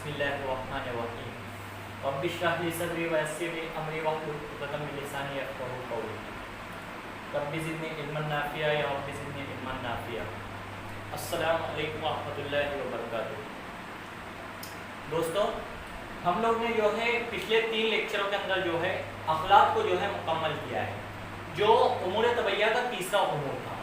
بسم اللہ الرحمن الرحیم رب اشرح لی صدری ویسر لی امری واحلل عقدۃ من لسانی یفقهوا قولی رب زدنی علما نافعا یا رب زدنی علما نافعا۔ السلام علیکم ورحمۃ اللہ وبرکاتہ۔ دوستو، ہم لوگ نے جو ہے پچھلے 3 لیکچروں کے اندر جو ہے اخلاق کو جو ہے مکمل کیا ہے، جو امور طبیعہ کا تیسرا امور تھا۔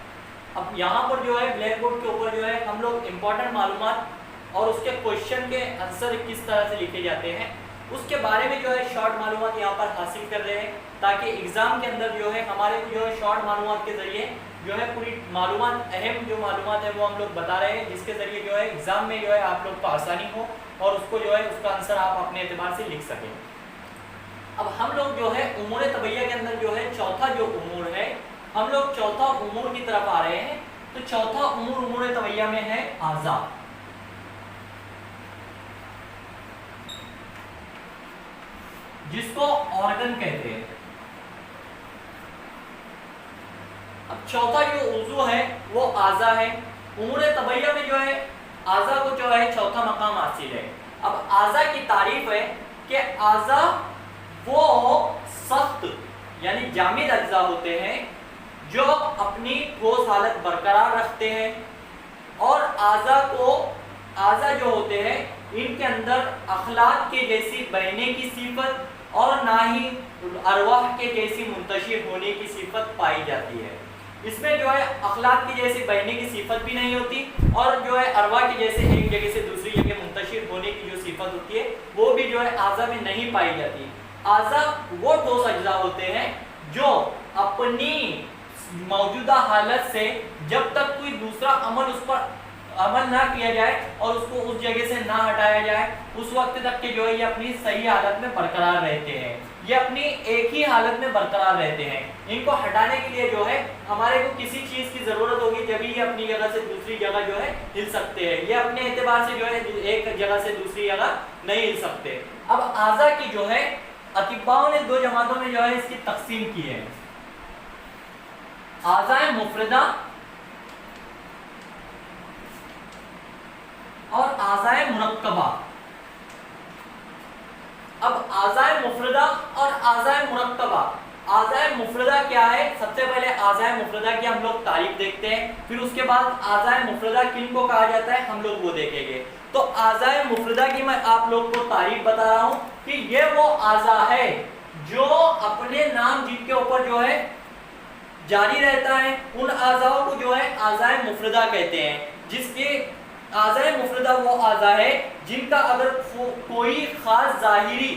اب یہاں پر جو ہے بلیک بورڈ کے اوپر جو ہے ہم لوگ امپورٹنٹ معلومات اور اس کے کوشچن کے آنسر کس طرح سے لکھے جاتے ہیں اس کے بارے میں جو ہے شارٹ معلومات یہاں پر حاصل کر رہے ہیں، تاکہ ایگزام کے اندر جو ہے ہمارے جو ہے شارٹ معلومات کے ذریعے جو ہے پوری معلومات، اہم جو معلومات ہیں وہ ہم لوگ بتا رہے ہیں، جس کے ذریعے جو ہے ایگزام میں جو ہے آپ لوگ کو آسانی ہو اور اس کو جو ہے اس کا آنسر آپ اپنے اعتبار سے لکھ سکیں۔ اب ہم لوگ جو ہے امور طبیعہ کے اندر جو ہے چوتھا جو امور ہے، ہم لوگ چوتھا امور کی طرف آ رہے ہیں۔ تو چوتھا امور طبیعہ میں ہے اعضاء۔ جس کو آرگن کہتے ہیں۔ اب چوتھا جو عضو ہے وہ اعضاء ہے۔ امور طبیعہ میں جو ہے اعضاء کو جو ہے چوتھا مقام حاصل ہے۔ اب اعضاء کی تعریف ہے کہ اعضاء وہ سخت یعنی جامد اجزاء ہوتے ہیں جو اپنی ٹھوس حالت برقرار رکھتے ہیں، اور اعضاء جو ہوتے ہیں ان کے اندر اخلاق کے جیسی بہنے کی صفت اور نہ ہی ارواح کے جیسی منتشر ہونے کی صفت پائی جاتی ہے۔ اس میں جو ہے اخلاق کی جیسی بہنے کی صفت بھی نہیں ہوتی، اور جو ہے ارواح کے جیسے ایک جگہ سے دوسری جگہ منتشر ہونے کی جو صفت ہوتی ہے وہ بھی جو ہے اعضاء میں نہیں پائی جاتی۔ اعضاء وہ ٹھوس اجزاء ہوتے ہیں جو اپنی موجودہ حالت سے جب تک کوئی دوسرا عمل نہ کیا جائے اور اس کو اس جگہ سے نہ ہٹایا جائے اس وقت تک کہ جو ہے یہ اپنی صحیح حالت میں برقرار رہتے ہیں، یہ اپنی ایک ہی حالت میں برقرار رہتے ہیں۔ ان کو ہٹانے کے لیے جو ہے ہمارے کو کسی چیز کی ضرورت ہوگی جبھی یہ اپنی جگہ سے دوسری جگہ جو ہے ہل سکتے ہیں، یہ اپنے اعتبار سے جو ہے ایک جگہ سے دوسری جگہ نہیں ہل سکتے۔ اب اعضاء کی جو ہے اطباء نے 2 جماعتوں میں جو ہے اس کی تقسیم کی ہے، اعضاء مفردہ اور اعضاء مرکبہ۔ اب اعضاء مفردہ اور اعضاء مرکبہ، اعضاء مفردہ کیا ہے؟ سب سے پہلے اعضاء مفردہ کی ہم لوگ تعریف دیکھتے ہیں، پھر اس کے بعد اعضاء مفردہ کن کو کہا جاتا ہے ہم لوگ وہ دیکھیں گے۔ تو اعضاء مفردہ کی میں آپ لوگ کو تعریف بتا رہا ہوں کہ یہ وہ اعضاء ہے جو اپنے نام جن کے اوپر جو ہے جاری رہتا ہے، ان اعضاء کو جو ہے اعضاء مفردہ کہتے ہیں۔ جس کے اعضاء مفردہ وہ اعضاء ہے جن کا اگر کوئی خاص ظاہری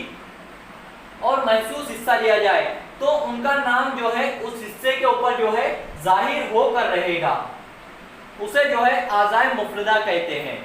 اور محسوس حصہ لیا جائے تو ان کا نام جو ہے اس حصے کے اوپر جو ہے ظاہر ہو کر رہے گا، اسے جو ہے اعضاء مفردہ کہتے ہیں۔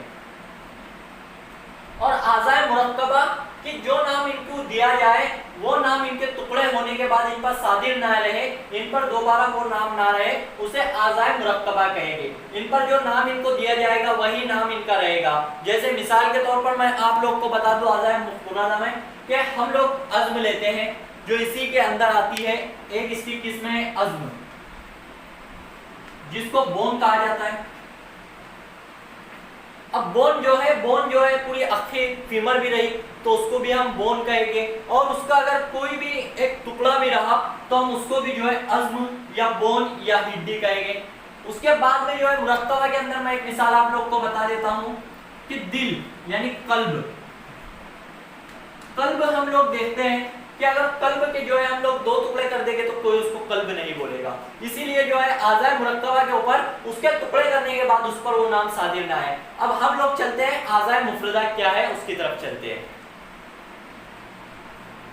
اور اعضاء مرکبہ کہ جو نام ان کو دیا جائے وہ نام ان کے ٹکڑے ہونے کے بعد ان پر صادر نہ رہے، ان پر دوبارہ وہ نام نہ رہے، اسے اعضاء مرکبہ کہیں گے۔ ان پر جو نام ان کو دیا جائے گا وہی نام ان کا رہے گا۔ جیسے مثال کے طور پر میں آپ لوگ کو بتا دوں اعضاء مرکبہ میں کہ ہم لوگ عظم لیتے ہیں جو اسی کے اندر آتی ہے، ایک اس کی قسم ہے عظم جس کو بون کہا جاتا ہے۔ اب بون جو ہے پوری اکھی فیمر بھی رہی تو اس کو بھی ہم بون کہیں گے، اور اس کا اگر کوئی بھی ایک ٹکڑا بھی رہا تو ہم اس کو بھی جو ہے عظم یا بون یا ہڈی کہیں گے۔ اس کے بعد میں جو ہے مرکبہ کے اندر میں ایک مثال آپ لوگ کو بتا دیتا ہوں کہ دل یعنی قلب ہم لوگ دیکھتے ہیں کہ اگر قلب کے جو ہے ہم لوگ 2 ٹکڑے کر دیں گے تو کوئی اس کو قلب نہیں بولے گا، اسی لیے جو ہے اعضاء مرکبہ کے اوپر اس کے ٹکڑے کرنے کے بعد اس پر وہ نام صادر نہ ہے۔ اب ہم لوگ چلتے ہیں اعضاء مفردہ کیا ہے اس کی طرف چلتے ہیں۔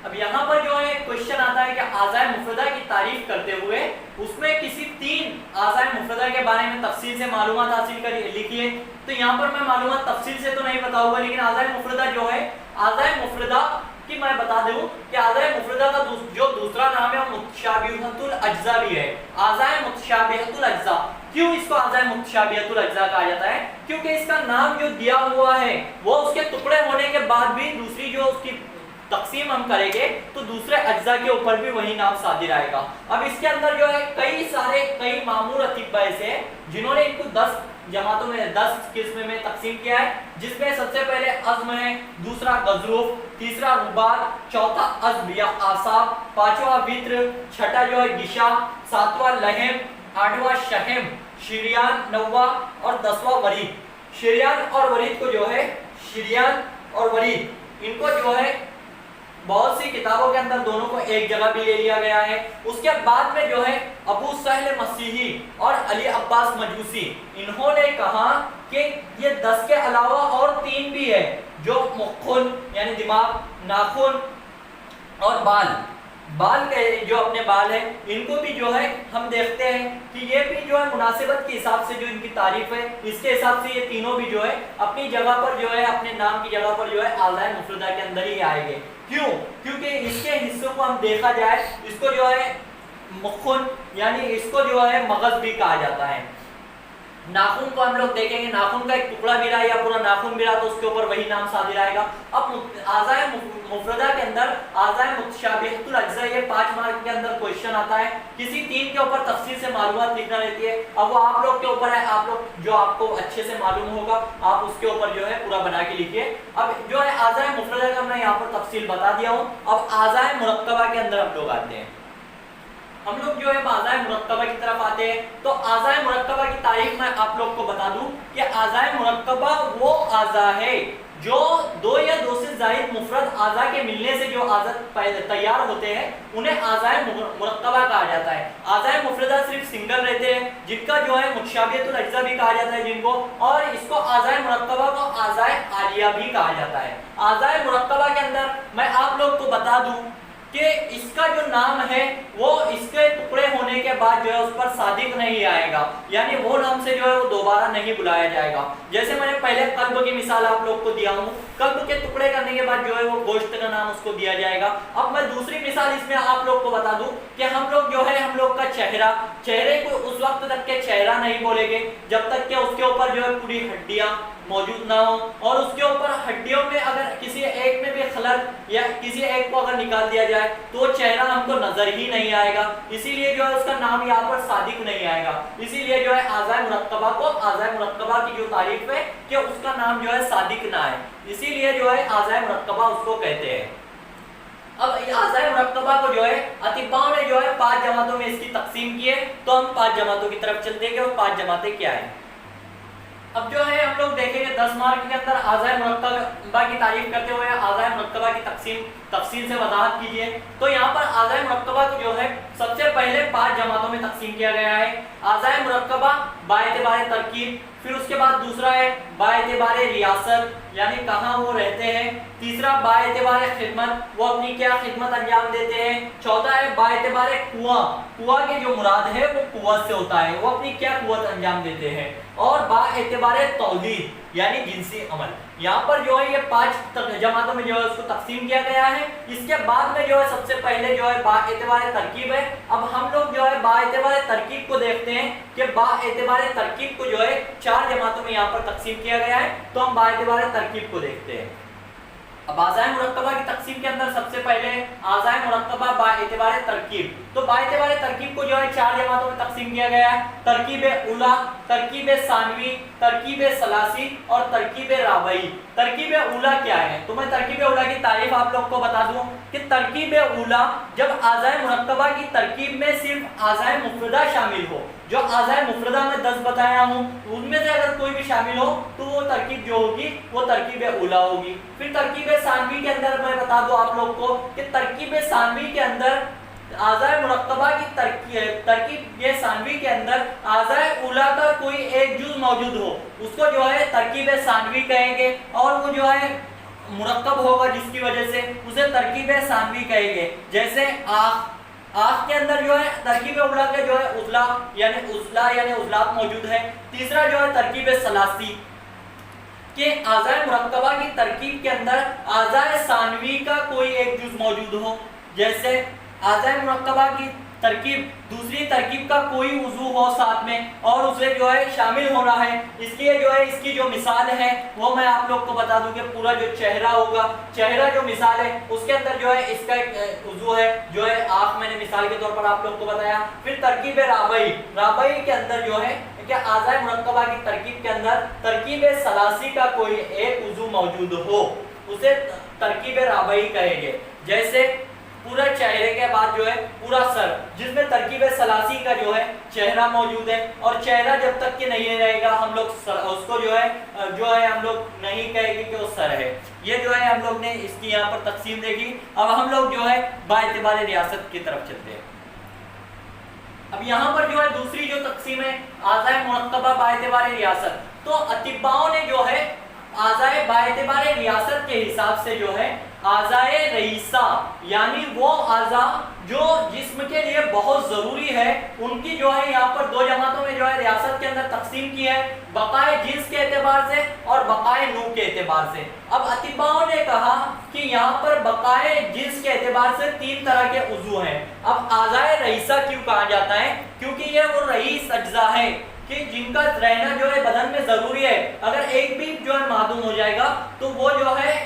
اب یہاں پر جو ہے کوشچن آتا ہے کہ اعضاء مفردہ کی تعریف کرتے ہوئے اس میں کسی 3 اعضاء مفردہ کے بارے میں تفصیل سے معلومات حاصل کر لکھیے۔ تو یہاں پر میں معلومات تفصیل سے تو نہیں بتاؤں گا، لیکن اعضاء مفردہ جو ہے اعضاء مفردہ کی میں بتا دوں کہ اعضاء مفردہ کا جو دوسرا نام ہے وہ متشابہۃ الاجزاء بھی ہے۔ اعضاء متشابہۃ الاجزاء، کیوں اس کو اعضاء متشابہۃ الاجزاء کہا جاتا ہے؟ کیونکہ اس کا نام جو دیا ہوا ہے وہ اس کے ٹکڑے ہونے کے بعد بھی دوسری جو اس کی تقسیم ہم کریں گے تو دوسرے اجزاء کے اوپر بھی وہی نام صادر آئے گا۔ اب اس کے اندر جو ہے کئی معمور اطباء ایسے ہیں جنہوں نے ان کو 10 जमातों में 10 किस्म में तकसीम किया है, जिसमें सबसे पहले अज़्म है, दूसरा गज़रूफ, तीसरा रुबात, चौथा अज़्ब या आसाब, पांचवा वित्र, छठा जो है गिशा, सातवां लहम, आठवां शहम, शिरियान, नौवा और 10वां वरीद। शिरियान और वरीद को जो है, शिरियान और वरीद इनको जो है बहुत सी किताबों के अंदर दोनों को एक जगह भी ले लिया गया है। उसके बाद में जो है अबू सहल मसीही और अली अब्बास मजूसी, इन्होंने कहा कि ये 10 के अलावा और 3 भी है, जो मुखुन यानी दिमाग, नाखून और बाल के जो अपने बाल है, इनको भी जो है हम देखते हैं कि ये भी जो है मुनासिबत के हिसाब से जो इनकी तारीफ है, इसके हिसाब से ये तीनों भी जो है अपनी जगह पर जो है, अपने नाम की जगह पर जो है आज़ाए मुफरदा के अंदर ही आएंगे। क्यों? क्योंकि इसके हिस्सों को हम देखा जाए, इसको जो है मुखुन यानी इसको जो है मगज भी कहा जाता है। नाखून को हम लोग देखेंगे, नाखून का एक टुकड़ा भी रहा या पूरा नाखून भी रहा तो उसके ऊपर वही नाम सादिर आएगा। अब आज़ाए मुफरदा के अंदर आज़ाए मुतशाबिहतुल अज्ज़ा, ये 5 मार्क के अंदर क्वेश्चन आता है, किसी 3 के ऊपर तफसील से मालूमात लिखना रहती है। अब वो आप लोग के ऊपर है, आप लोग जो आपको अच्छे से मालूम होगा आप उसके ऊपर जो है पूरा बना के लिखिए। अब जो है आज़ाए मुफरदा का मैं यहाँ पर तफसील बता दिया हूँ। अब आज़ाए मुरक्कबा के अंदर हम लोग आते हैं। हम लोग जो है आज़ाए मुरक्कबा की तरफ आते हैं। तो आज़ाए मुरक्कबा की तारीफ मैं आप लोग को बता दूं कि आज़ाए मुरक्कबा वो आज़ा है जो 2 या 2 से ज़ायद मुफरद आज़ा के मिलने से जो आज़ा तैयार होते हैं, उन्हें आज़ाए मुरक्कबा कहा जाता है। आज़ाए मुफरदा सिर्फ सिंगल रहते हैं, जिनका जो है मुतशाबिहतुल अज्ज़ा भी कहा जाता है जिनको, और इसको आज़ाए मुरक्कबा को आज़ाए आलिया भी कहा जाता है। आज़ाए मुरक्कबा के अंदर मैं आप लोग को बता दूं कि इसका जो नाम है वो इसके टुकड़े होने के बाद जो है उस पर सादिक नहीं आएगा, यानी वो नाम से जो है वो दोबारा नहीं बुलाया जाएगा। जैसे मैंने पहले कल्ब की मिसाल आप लोग को दिया हूँ, कल्ब के टुकड़े करने के बाद जो है वो गोश्त का नाम उसको दिया जाएगा। अब मैं दूसरी मिसाल इसमें आप लोग को बता दूं कि हम लोग जो है, हम लोग का चेहरे को उस वक्त तक के चेहरा नहीं बोलेंगे जब तक कि उसके ऊपर जो है पूरी हड्डियां मौजूद ना हो, और उसके ऊपर हड्डियों में अगर किसी एक में भी खलल या किसी एक को अगर निकाल दिया जाए तो चेहरा हमको नजर ही नहीं आएगा। इसीलिए जो है उसका नाम यहाँ पर सादिक नहीं आएगा। इसीलिए जो है आज़ाए मुरक्कबा को, आज़ाए मुरक्कबा की जो तारीफ है कि उसका नाम जो है सादिक ना है, इसीलिए जो है आज़ाए मुरक्कबा उसको कहते हैं। अब आज़ाए मुरक्कबा को जो है अतिब्बाओं ने जो है 5 जमातों में इसकी तकसीम की है। तो हम 5 जमातों की तरफ चलते हैं और 5 जमातें क्या है। अब जो है हम लोग देखेंगे 10 मार्क के अंदर आज़ाए मुरक्कबा की तारीफ करते हुए आज़ाए मुरक्कबा की तफसील से वजाहत कीजिए। तो यहाँ पर आज़ाए मुरक्कबा को जो है सबसे पहले 5 जमातों में तकसीम किया गया है। आज़ाए मुरक्कबा बाएतिबारे तरकीब, फिर उसके बाद दूसरा है बाएतिबारे रियासत यानी कहाँ वो रहते हैं, तीसरा बाएतिबारे खिदमत, वो अपनी क्या खिदमत अंजाम देते हैं, चौथा है बाएतिबारे कुआं के जो मुराद है वो कुव्वत से होता है, वो अपनी क्या कुव्वत अंजाम देते हैं, और बाएतिबारे तौलीद यानी जिनसी अमल। यहाँ पर जो है ये 5 जमातों में जो है उसको तकसीम किया गया है। इसके बाद में जो है सबसे पहले जो है बाएतिबारे तरकीब है। अब हम लोग जो है बाएतिबारे तरकीब को देखते हैं कि बाएतिबारे तरकीब को जो है 4 जमातों में यहाँ पर तकसीम किया गया है। तो हम बाएतिबारे तरकीब को देखते हैं। अब आज़ाए मुरक्कबा की तकसीम के अंदर सबसे पहले आज़ाए मुरक्कबा बाएतिबारे तरकीब, तो बाएतिबारे तरकीब को जो है 4 जमातों में तकसीम किया गया है। तरकीब उला, तरकीब सानवी, तरकीब सलासी और तरकीब राबई। तरकीब उला क्या है? तो मैं तरकीब उला की तारीफ आप लोग को बता दूं कि तरकीब उला जब आज़ाए मुरक्कबा की तरकीब में सिर्फ आज़ाए मुफरदा शामिल हो, जो आज़ाए मुफरदा में 10 बताया हूं उनमें से अगर कोई भी शामिल हो तो वो तरकीब जो होगी वो तरकीब उला होगी। फिर तरकीब सानवी के अंदर मैं बता दूं आप लोग को कि तरकीब सानवी के अंदर आज़ाए मुरक्कबा की तरकीब ये सानवी के अंदर आज़ाए उला का कोई एक जुज़ मौजूद हो उसको जो है तरकीब सानवी कहेंगे, और वो जो है मुरक्कब होगा जिसकी वजह से उसे तरकीब सानवी कहेंगे। जैसे आँख के अंदर जो है तरकीब उला के जो है उजला यानी उजलात मौजूद है। तीसरा जो है तरकीब सलासी कि आज़ाए मुरक्कबा की तरकीब के अंदर आज़ाए सानवी का कोई एक जुज़ मौजूद हो। जैसे आज़ाए मुरक्कबा की तरकीब दूसरी तरकीब का कोई उज़ू हो साथ में और उसे जो है शामिल होना है, इसलिए जो है इसकी जो मिसाल है वो मैं आप लोग को बता दूं कि पूरा जो चेहरा होगा, चेहरा जो मिसाल है उसके अंदर जो है इसका एक उज़ू है जो है आँख, मैंने मिसाल के तौर पर आप लोग को बताया। फिर तरकीब राबई के अंदर जो है کہ आज़ाए मुरक्कबा की तरकीब के अंदर तरकीब सलासी का कोई एक उज़ू मौजूद हो, उसे तरकीब राबई कहेंगे। जैसे पूरा चेहरे के बाद जो है पूरा सर, जिसमें तरकीब सलासी का जो है चेहरा मौजूद है, और चेहरा जब तक कि नहीं रहेगा हम लोग उसको जो है हम लोग नहीं कहेंगे कि वो सर है। ये जो है हम लोग ने इसकी यहाँ पर तकसीम देखी। अब हम लोग जो है बाएतिबार रियासत की तरफ चलते हैं। अब यहाँ पर जो है दूसरी जो तकसीम है आज़ाए मुरक्कबा बाएतिबार रियासत, तो अतिब्बाओं ने जो है आज़ाए बाएतिबार रियासत के हिसाब से जो है आज़ाए रईसा यानी वो आज़ा जो जिस्म के लिए बहुत ज़रूरी है, उनकी जो है यहाँ पर दो जमातों में जो है रियासत के अंदर तकसीम की है, बकाए जिन्स के एतबार से और बकाए नू के एतबार से। अब अतिब्बाओं ने कहा कि यहाँ पर बकाए जिन्स के एतबार से तीन तरह के उज़ू हैं। अब आज़ाए रईसा क्यों कहा जाता है? क्योंकि ये वो रईस अज्जा है कि जिनका रहना जो है बदन में ज़रूरी है। अगर एक भी जो है मादूम हो जाएगा तो वो जो है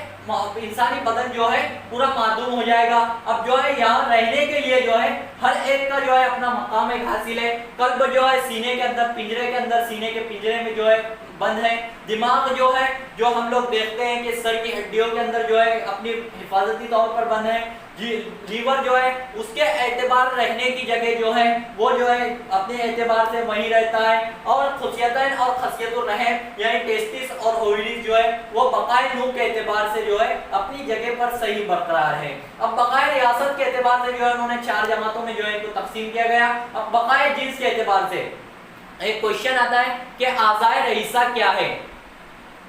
इंसानी बदन जो है पूरा मादूम हो जाएगा। अब जो है यहाँ रहने के लिए जो है हर एक का जो है अपना मकाम एक हासिल है। कल्ब जो है सीने के अंदर पिंजरे के अंदर सीने के पिंजरे में जो है बंद है। दिमाग जो है जो हम लोग देखते हैं कि सर की हड्डियों के अंदर जो है अपनी हिफाजती तौर पर बंद है। लीवर जो है उसके एतबार रहने की जगह जो है वो जो है अपने एतबार से वहीं रहता है। और खुशियतन और खसियतुर रहम यानी टेस्टिस और ओवरीज जो है वो बकाए नू के एतबार से जो है अपनी जगह पर सही बरकरार है। अब बकाए रियासत के एतबार से जो है उन्होंने चार जमातों में जो है इनको तकसीम किया गया। अब बकाए जिन्स के एतबार से एक क्वेश्चन आता है कि आज़ाए रईसा क्या है,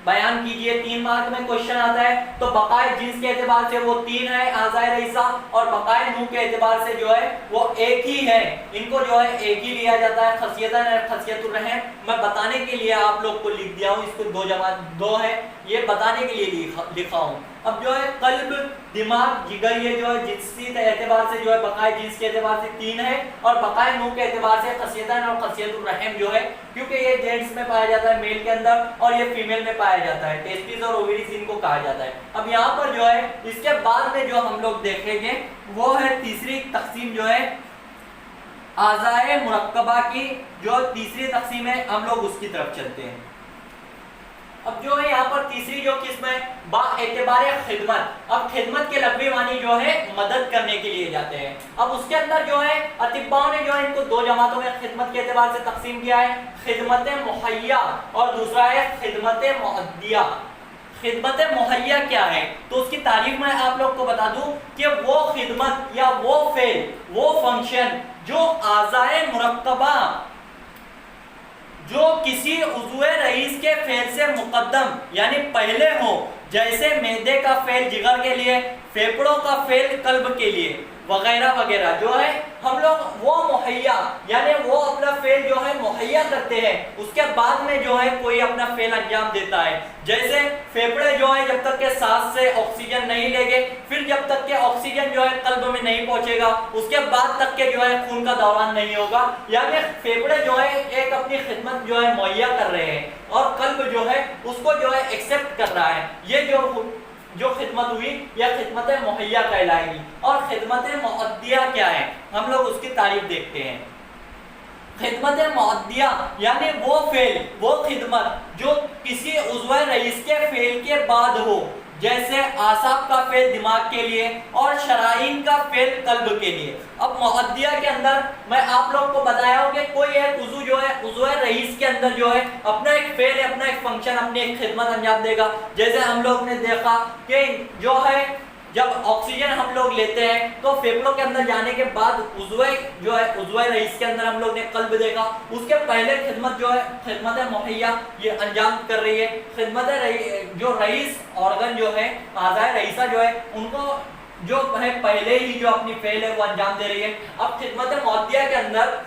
बयान कीजिए। 3 मार्क में क्वेश्चन आता है। तो बकाए जिन्स के एतबार से वो 3 है आज़ाए रईसा, और बकाए नू के एतबार से जो है वो एक ही है। इनको जो है एक ही लिया जाता है। खसियतन और खसियतुर रहम मैं बताने के लिए आप लोग को लिख दिया हूँ, इसको दो है ये बताने के लिए लिखा हूँ। अब जो है कल्ब दिमाग जिगर ये जो है जिन्सी एतबार से जो है बकाए जिन्स के एतबार से 3 है, और बकाए नू के एतबार से खसियतन और खसियतुर रहम जो है, क्योंकि ये जेंट्स में पाया जाता है मेल के अंदर और ये फीमेल में पाया जाता है। टेस्टिस और ओवरीज इनको कहा जाता है। अब यहाँ पर जो है इसके बाद में जो हम लोग देखेंगे वो है तीसरी तकसीम जो है आज़ाए मुरक्कबा की, जो तीसरी तकसीम है हम लोग उसकी तरफ चलते हैं। अब जो है यहाँ पर तीसरी जो किस्म है बा एतबार खिदमत। अब खिदमत के लफ्ज़ी मानी जो है मदद करने के लिए जाते हैं। अब उसके अंदर जो है अतिब्बाओं ने जो है इनको दो जमातों में खिदमत के एतबार से तकसीम किया है, खिदमत मुहैया और दूसरा है खिदमत मुअद्दिया। खिदमत मुहैया क्या है तो उसकी तारीफ मैं आप लोग को बता दूं कि वो खिदमत या वो फेल वो फंक्शन जो आज़ाए मुरक्कबा जो किसी उज़्वे रईस के फेल से मुकद्दम यानी पहले हो, जैसे मैदे का फेल जिगर के लिए, फेफड़ों का फेल कल्ब के लिए वगैरह वगैरह जो है हम लोग वो मुहैया यानी वो अपना फेल जो है मुहैया करते हैं, उसके बाद में जो है कोई अपना फेल अंजाम देता है। जैसे फेफड़े जो है जब तक के सांस से ऑक्सीजन नहीं लेंगे, फिर जब तक के ऑक्सीजन जो है कल्ब में नहीं पहुंचेगा, उसके बाद तक के जो है खून का दौरान नहीं होगा। यानी फेफड़े जो है एक अपनी खिदमत जो है मुहैया कर रहे हैं और कल्ब जो है उसको जो है एक्सेप्ट कर रहा है। ये जो खिदमत हुई या खिदमत मुहैया कहलाएगी। और खिदमत मुअद्दिया क्या है हम लोग उसकी तारीफ देखते हैं। खिदमत मुअद्दिया यानी वो फेल वो खिदमत जो किसी उज़्वे रईस के फेल के बाद हो, जैसे आसाब का फेल दिमाग के लिए और शराइन का फेल कल्ब के लिए। अब मुअद्दिया के अंदर मैं आप लोग को बताया हूं कि कोई एक उज़ू जो है उज़्वे रईस के अंदर जो है अपना एक फेल अपना एक फंक्शन अपनी एक खिदमत अंजाम देगा। जैसे हम लोग ने देखा कि जो है जब ऑक्सीजन हम लोग लेते हैं तो फेफड़ों के अंदर जाने के बाद उज़्वे जो है उज़्वे रईस के अंदर हम लोग ने कल्ब देखा, उसके पहले खिदमत जो है खिदमत मुहैया ये अंजाम कर रही है। खिदमत जो रईस ऑर्गन जो है आज़ाए रईसा जो है उनको जो है पहले ही जो अपनी फेल है वो अंजाम दे रही है। अब खिदमत मुअद्दिया के अंदर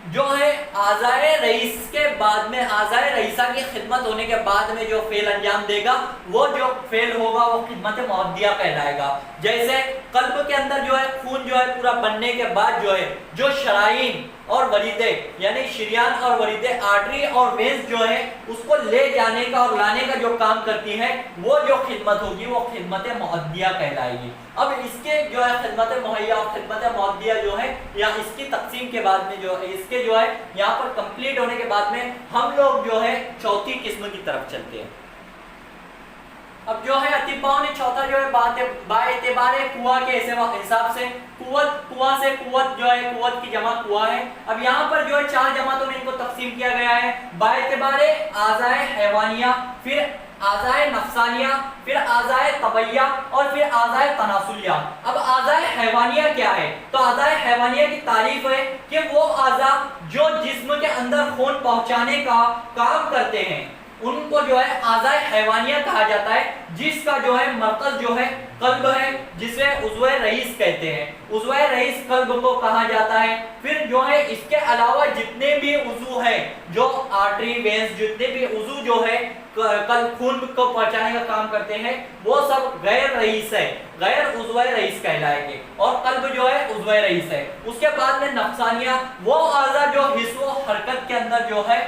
जो है आज़ाए रईस के बाद में आज़ाए रईसा की खिदमत होने के बाद में जो फेल अंजाम देगा वो जो फेल होगा वो खिदमत मुअद्दिया कहलाएगा। जैसे कल्ब के अंदर जो है खून जो है पूरा बनने के बाद जो है जो शराइन اور वरीदे यानी शरीयान और वरीदे आर्टरी और वेंस जो है उसको ले जाने का और लाने का जो काम करती है वो जो खिदमत होगी वो खिदमत मुअद्दिया कहलाएगी। अब इसके जो है खिदमत मुहैया और खिदमत मुअद्दिया जो है या इसकी तकसीम के बाद में जो इसके जो है यहाँ पर कंप्लीट होने के बाद में हम लोग जो है चौथी किस्म की तरफ चलते हैं। अब जो है अतिब्बाओं ने चौथा जो है बाएतिबारे कुआ के हिसाब से कुआ से कुवत जो है कुवत की जमा कुआ है। अब यहाँ पर जो है 4 जमातों में इनको तकसीम किया गया है, बाएतिबारे आज़ाए हैवानिया, फिर आज़ाए नफ्सानिया, फिर आज़ाए तबैया और फिर आज़ाए तनासुलिया। अब आज़ाए हैवानिया क्या है? तो आज़ाए हैवानिया की तारीफ है कि वो आज़ा जो जिस्म के अंदर खून पहुंचाने का काम करते हैं उनको जो है आज़ाए हैवानिया कहा जाता है, जिसका जो है मरकज जो है कल्ब है, जिसे उज़्वे रईस कहते हैं। उज़्वे रईस कल्ब को कहा जाता है। फिर जो है इसके अलावा जितने भी उज़ू है जो आर्टरी वेंस जितने भी उज़ू जो है कल खून को पहुंचाने का काम करते हैं वो सब गैर रईस है, गैर उज़्वे रईस कहलाएंगे और कल्ब जो है उज़्वे रईस है। उसके बाद में नफ्सानिया वो आज़ा जो हिस्सो हरकत के अंदर जो है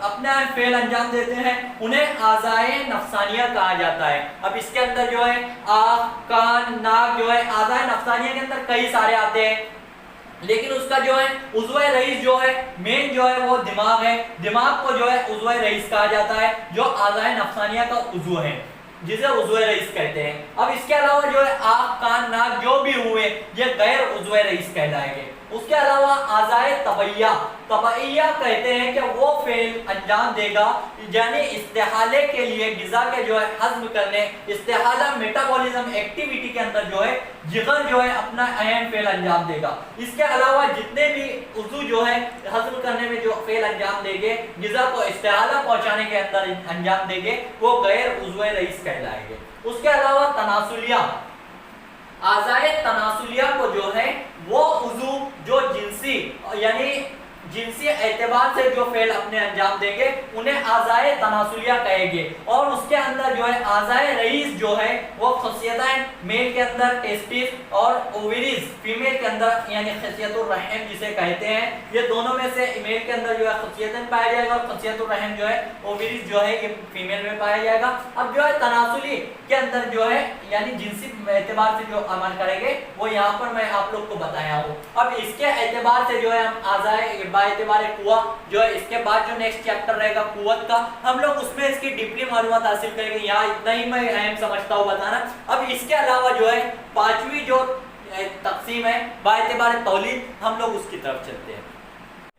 अपना फेल अंजाम देते हैं उन्हें आज़ाए नफ्सानिया कहा जाता है। अब इसके अंदर जो है आँख, कान, नाक जो है आज़ाए नफ्सानिया के अंदर कई सारे आते हैं, लेकिन उसका जो है उज़्वे रईस जो है मेन जो है वो दिमाग है। दिमाग को जो है उज़्वे रईस कहा जाता है जो आज़ाए नफ्सानिया का उज़्व है, जिसे उज़्वे रईस कहते हैं। अब इसके अलावा जो है आँख, कान, नाक जो भी हुए ये गैर उज़्वे रईस कहलाएंगे। उसके अलावा आज़ाए तबैया, तबैया कहते हैं कि वो फेल अंजाम देगा यानी इस्तेहाले के लिए गिज़ा के जो है हज़्म करने, इस्तेहाला मेटाबॉलिज्म एक्टिविटी के अंदर जो है जिगर जो है अपना अहम फेल अंजाम देगा। इसके अलावा जितने भी उज़ू जो है हज़्म करने में जो फेल अंजाम देंगे, गिज़ा को इस्तेहाला पहुंचाने के अंदर अंजाम देंगे, वो गैर उज़्वे रईस कहलाएंगे। उसके अलावा तनासुलिया, आज़ाए तनासुलिया को जो है वो उज़ू जो जिनसी यानी जिनसी एतबार से जो फेल अपने अंजाम देंगे उन्हें आज़ाए तनासुलिया कहेंगे। और उसके अंदर जो है आज़ाए रईस जो है वो खसियतें मेल के अंदर टेस्टिस और ओवरीज फीमेल के अंदर यानी खसियतुर रहम जिसे कहते हैं, ये दोनों में से मेल के अंदर जो है खसियतें पाया जाएगा और खसियतुर रहम जो है ओवरीज जो है ये फीमेल में पाया जाएगा। अब जो है तनासुली के अंदर जो है यानी जिनसी एतबार से जो अमल करेंगे वो यहाँ पर मैं आप लोग को बताया हूँ। अब इसके एतबार से जो है हम आज़ाए बाएतिबारे कुआ जो है इसके बाद जो नेक्स्ट चैप्टर रहेगा कुव्वत का, हम लोग उसमें इसकी डीपली मालूमात हासिल करेंगे। यहाँ इतना ही मैं अहम समझता हूँ बताना। अब इसके अलावा जो है 5वीं जो तकसीम है बाएतिबारे तौलीद, हम लोग उसकी तरफ चलते हैं।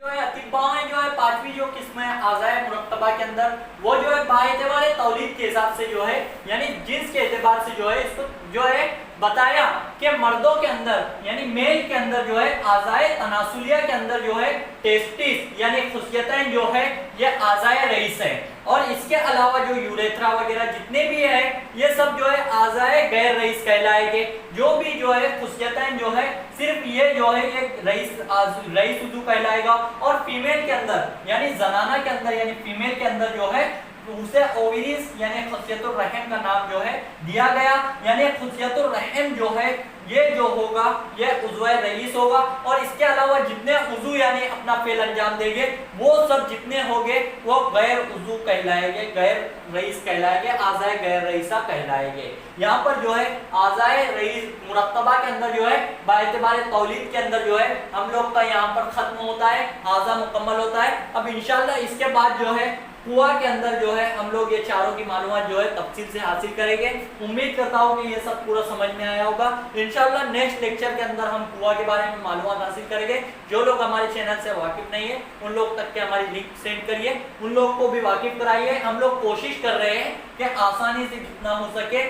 जो है अतिब्बाएं जो है 5वीं जो किस्म है आज़ाए मुरक्तबा के अंदर वो जो है बाएतिबारे तौलीद के हिसाब से जो है यानी जिन्स के एतबार से जो है इसको जो है बताया कि मर्दों के अंदर यानी मेल के अंदर जो है आज़ाए तनासुलिया के अंदर जो है टेस्टिस यानी खुसियतें जो है ये आज़ाए रईस है। और इसके अलावा जो यूरेथ्रा वगैरह जितने भी है ये सब जो है आज़ाए गैर रईस कहलाएंगे। जो भी जो है खुसियतें जो है सिर्फ ये जो है ये रईस उज़ू कहलाएगा। और फीमेल के अंदर यानी जनाना के अंदर यानी फीमेल के अंदर जो है उसे ओवरीज यानी खुसियतुर रहम का नाम जो है दिया गया। यानी खुसियतुर रहम जो है ये जो होगा ये उज़्वे रईस होगा। और इसके अलावा जितने उज़ू यानी अपना फेल अंजाम देंगे वो सब जितने होंगे वो गैर उज़ू कहलाएंगे, गैर रईस कहलाएंगे, आज़ाए गैर रईसा कहलाएंगे। यहाँ पर जो है आज़ाए रईस मुरक्तबा के अंदर जो है बाएतिबारे तौलीद के अंदर जो है हम लोग का यहाँ पर खत्म होता है, आज़ा मुकम्मल होता है। अब इंशाल्लाह इसके बाद जो है कुआ के अंदर जो है हम लोग ये चारों की मालूमात जो है तफसील से हासिल करेंगे। उम्मीद करता हूँ कि ये सब पूरा समझ में आया होगा। इंशाल्लाह नेक्स्ट लेक्चर के अंदर हम कुआ के बारे में मालूमात हासिल करेंगे। जो लोग हमारे चैनल से वाकिफ नहीं है उन लोग तक के हमारी लिंक सेंड करिए, उन लोग को भी वाकिफ कराइए। हम लोग कोशिश कर रहे हैं कि आसानी से जितना हो सके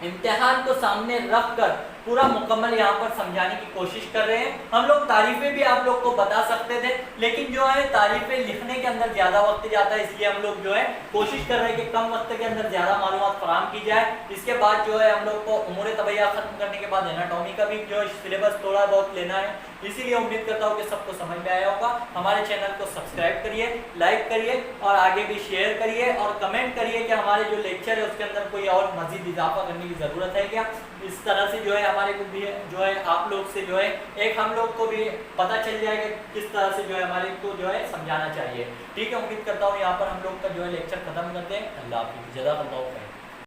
इम्तिहान को सामने रख कर पूरा मुकम्मल यहाँ पर समझाने की कोशिश कर रहे हैं। हम लोग तारीफें भी आप लोग को बता सकते थे, लेकिन जो है तारीफें लिखने के अंदर ज़्यादा वक्त जाता है, इसलिए हम लोग जो है कोशिश कर रहे हैं कि कम वक्त के अंदर ज़्यादा मालूमात फराहम की जाए। इसके बाद जो है हम लोग को उमूर तबैया ख़त्म करने के बाद एनाटॉमी का भी जो है सिलेबस थोड़ा बहुत लेना है। इसीलिए उम्मीद करता हूँ कि सबको समझ में आया होगा। हमारे चैनल को सब्सक्राइब करिए, लाइक करिए और आगे भी शेयर करिए और कमेंट करिए कि हमारे जो लेक्चर है उसके अंदर कोई और मज़ीद इजाफा करने की ज़रूरत है क्या। इस तरह से जो है हमारे को भी जो है आप लोग से जो है एक हम लोग को भी पता चल जाएगा किस तरह से जो है हमारे को जो है समझाना चाहिए। ठीक है, उम्मीद करता हूँ यहाँ पर हम लोग का जो है लेक्चर खत्म करते हैं। अल्लाह हाफिज़, जज़ाकल्लाहु खैर।